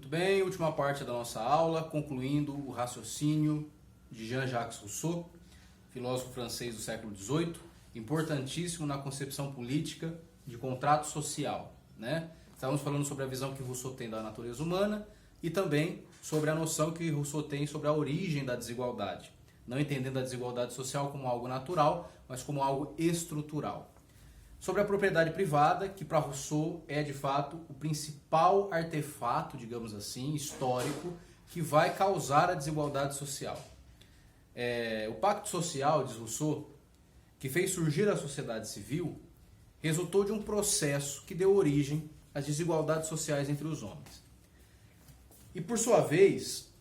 Muito bem, última parte da nossa aula, concluindo o raciocínio de Jean-Jacques Rousseau, filósofo francês do século XVIII, importantíssimo na concepção política de contrato social, né? Estávamos falando sobre a visão que Rousseau tem da natureza humana e também sobre a noção que Rousseau tem sobre a origem da desigualdade, não entendendo a desigualdade social como algo natural, mas como algo estrutural. Sobre a propriedade privada, que para Rousseau é de fato o principal artefato, digamos assim, histórico, que vai causar a desigualdade social. O pacto social, diz Rousseau, que fez surgir a sociedade civil, resultou de um processo que deu origem às desigualdades sociais entre os homens. E por sua vez,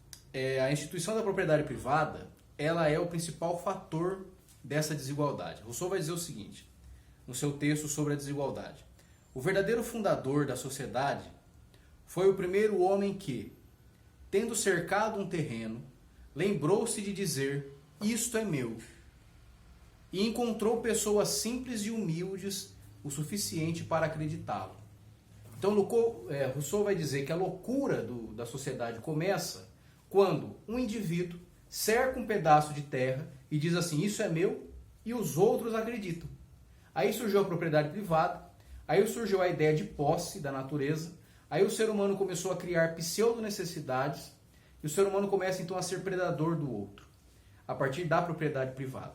a instituição da propriedade privada, ela é o principal fator dessa desigualdade. Rousseau vai dizer o seguinte, no seu texto sobre a desigualdade: o verdadeiro fundador da sociedade foi o primeiro homem que, tendo cercado um terreno, lembrou-se de dizer: isto é meu, e encontrou pessoas simples e humildes o suficiente para acreditá-lo. Então Rousseau vai dizer que a loucura da sociedade começa quando um indivíduo cerca um pedaço de terra e diz assim: isso é meu, e os outros acreditam. Aí surgiu a propriedade privada, aí surgiu a ideia de posse da natureza, aí o ser humano começou a criar pseudo-necessidades e o ser humano começa então a ser predador do outro, a partir da propriedade privada.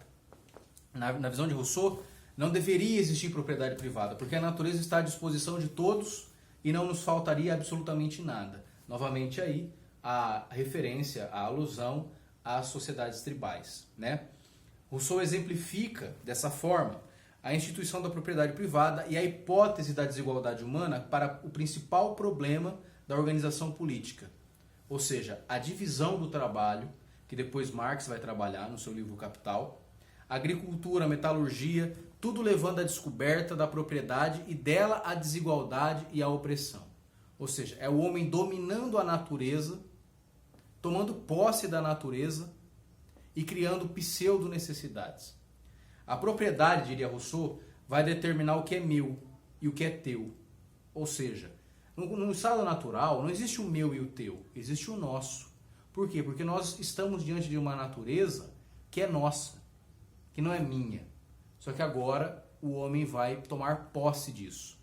Na visão de Rousseau, não deveria existir propriedade privada, porque a natureza está à disposição de todos e não nos faltaria absolutamente nada. Novamente aí, a referência, a alusão às sociedades tribais, né? Rousseau exemplifica dessa forma a instituição da propriedade privada e a hipótese da desigualdade humana para o principal problema da organização política, ou seja, a divisão do trabalho, que depois Marx vai trabalhar no seu livro Capital, agricultura, metalurgia, tudo levando à descoberta da propriedade e dela à desigualdade e à opressão. Ou seja, é o homem dominando a natureza, tomando posse da natureza e criando pseudo-necessidades. A propriedade, diria Rousseau, vai determinar o que é meu e o que é teu. Ou seja, no estado natural não existe o meu e o teu, existe o nosso. Por quê? Porque nós estamos diante de uma natureza que é nossa, que não é minha. Só que agora o homem vai tomar posse disso.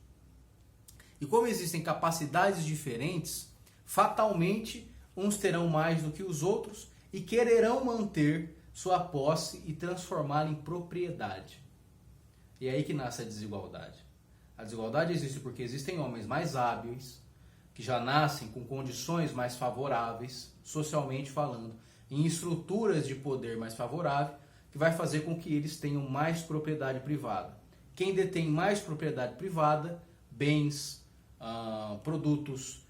E como existem capacidades diferentes, fatalmente uns terão mais do que os outros e quererão manter sua posse e transformá-la em propriedade. E é aí que nasce a desigualdade. A desigualdade existe porque existem homens mais hábeis, que já nascem com condições mais favoráveis, socialmente falando, em estruturas de poder mais favorável, que vai fazer com que eles tenham mais propriedade privada. Quem detém mais propriedade privada, bens, produtos,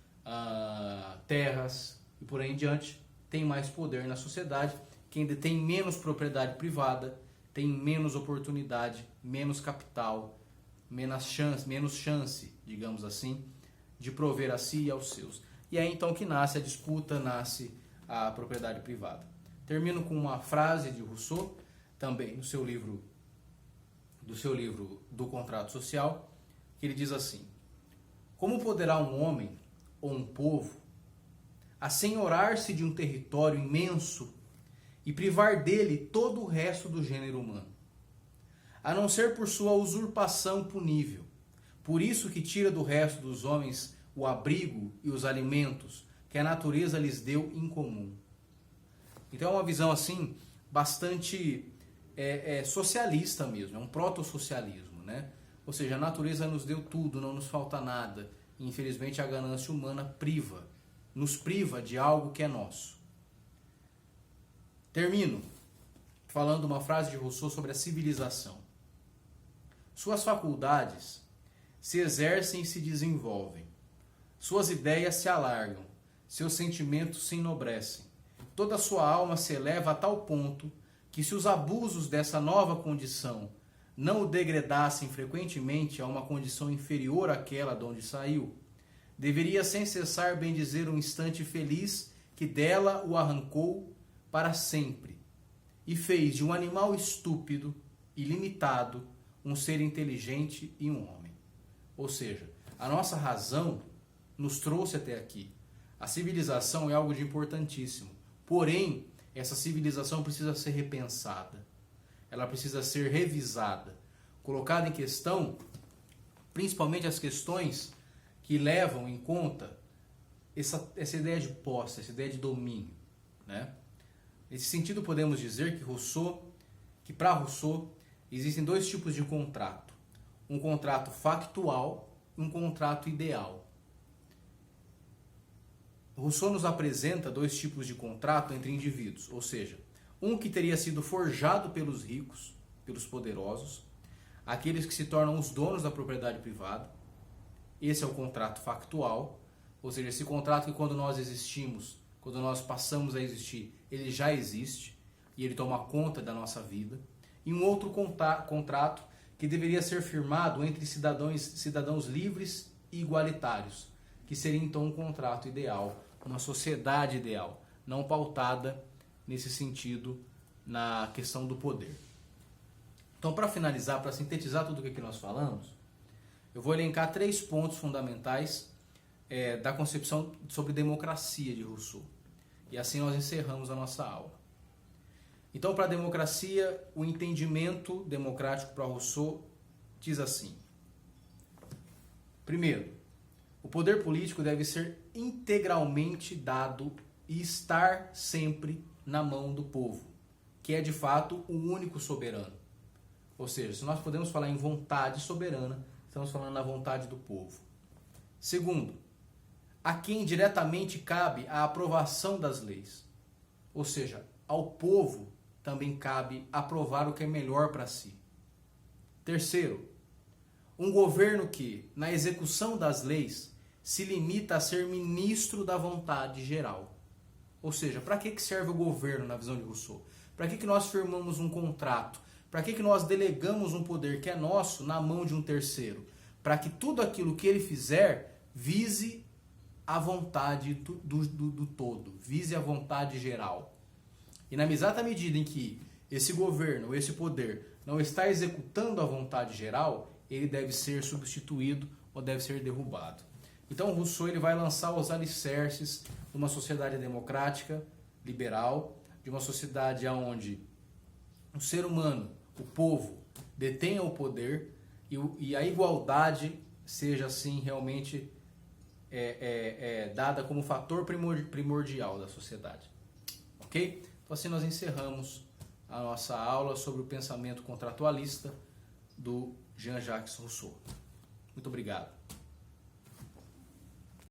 terras e por aí em diante, tem mais poder na sociedade. Quem detém menos propriedade privada tem menos oportunidade, menos capital, menos chance, digamos assim, de prover a si e aos seus. E é então que nasce a disputa, nasce a propriedade privada. Termino com uma frase de Rousseau, também do seu livro do Contrato Social, que ele diz assim: como poderá um homem ou um povo assenhorar-se de um território imenso e privar dele todo o resto do gênero humano, a não ser por sua usurpação punível, por isso que tira do resto dos homens o abrigo e os alimentos que a natureza lhes deu em comum. Então é uma visão assim bastante socialista mesmo, é um proto-socialismo, né? Ou seja, a natureza nos deu tudo, não nos falta nada, e infelizmente a ganância humana nos priva de algo que é nosso. Termino falando uma frase de Rousseau sobre a civilização. Suas faculdades se exercem e se desenvolvem. Suas ideias se alargam. Seus sentimentos se enobrecem. Toda a sua alma se eleva a tal ponto que, se os abusos dessa nova condição não o degradassem frequentemente a uma condição inferior àquela de onde saiu, deveria sem cessar bendizer o instante feliz que dela o arrancou para sempre, e fez de um animal estúpido e limitado um ser inteligente e um homem. Ou seja, a nossa razão nos trouxe até aqui. A civilização é algo de importantíssimo. Porém, essa civilização precisa ser repensada. Ela precisa ser revisada, colocada em questão, principalmente as questões que levam em conta essa ideia de posse, essa ideia de domínio, né? Nesse sentido, podemos dizer que para Rousseau existem dois tipos de contrato. Um contrato factual e um contrato ideal. Rousseau nos apresenta dois tipos de contrato entre indivíduos, ou seja, um que teria sido forjado pelos ricos, pelos poderosos, aqueles que se tornam os donos da propriedade privada. Esse é o contrato factual, ou seja, esse contrato que quando nós existimos, quando nós passamos a existir, ele já existe e ele toma conta da nossa vida. E um outro contrato que deveria ser firmado entre cidadãos livres e igualitários, que seria então um contrato ideal, uma sociedade ideal, não pautada nesse sentido na questão do poder. Então, para finalizar, para sintetizar tudo o que nós falamos, eu vou elencar 3 pontos fundamentais da concepção sobre democracia de Rousseau. E assim nós encerramos a nossa aula. Então, para a democracia, o entendimento democrático para Rousseau diz assim: primeiro, o poder político deve ser integralmente dado e estar sempre na mão do povo, que é de fato o único soberano. Ou seja, se nós podemos falar em vontade soberana, estamos falando na vontade do povo. Segundo, a quem diretamente cabe a aprovação das leis. Ou seja, ao povo também cabe aprovar o que é melhor para si. Terceiro, um governo que, na execução das leis, se limita a ser ministro da vontade geral. Ou seja, para que serve o governo na visão de Rousseau? Para que nós firmamos um contrato? Para que nós delegamos um poder que é nosso na mão de um terceiro? Para que tudo aquilo que ele fizer vise a vontade do todo, vise a vontade geral. E na exata medida em que esse governo, esse poder, não está executando a vontade geral, ele deve ser substituído ou deve ser derrubado. Então Rousseau ele vai lançar os alicerces de uma sociedade democrática, liberal, de uma sociedade onde o ser humano, o povo, detenha o poder e a igualdade seja assim realmente dada como fator primordial da sociedade. Ok? Então assim nós encerramos a nossa aula sobre o pensamento contratualista do Jean-Jacques Rousseau. Muito obrigado.